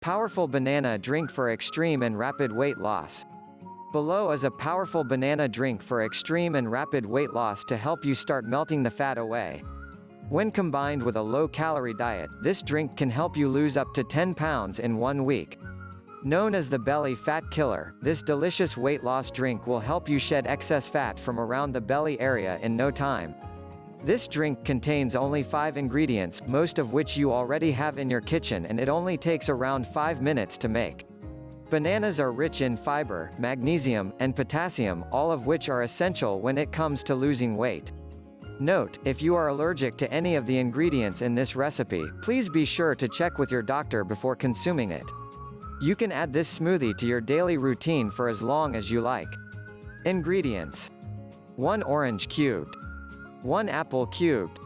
Powerful banana drink for extreme and rapid weight loss. Below is a powerful banana drink for extreme and rapid weight loss to help you start melting the fat away. When combined with a low-calorie diet, this drink can help you lose up to 10 pounds in 1 week. Known as the belly fat killer, this delicious weight loss drink will help you shed excess fat from around the belly area in no time. This drink contains only 5 ingredients, most of which you already have in your kitchen, and it only takes around 5 minutes to make. Bananas are rich in fiber, magnesium, and potassium, all of which are essential when it comes to losing weight. Note, if you are allergic to any of the ingredients in this recipe, please be sure to check with your doctor before consuming it. You can add this smoothie to your daily routine for as long as you like. Ingredients: 1 orange cubed, 1 apple cubed,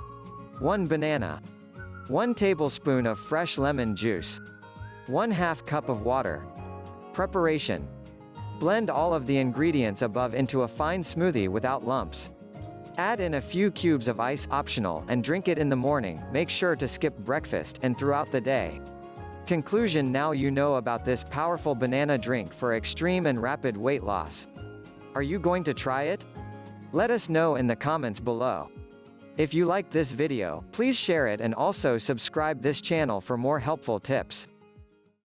1 banana, 1 tablespoon of fresh lemon juice, 1/2 cup of water. Preparation: blend all of the ingredients above into a fine smoothie without lumps. Add in a few cubes of ice, optional, and drink it in the morning. Make sure to skip breakfast and throughout the day. Conclusion: now you know about this powerful banana drink for extreme and rapid weight loss. Are you going to try it? Let us know in the comments below. If you liked this video, please share it and also subscribe this channel for more helpful tips.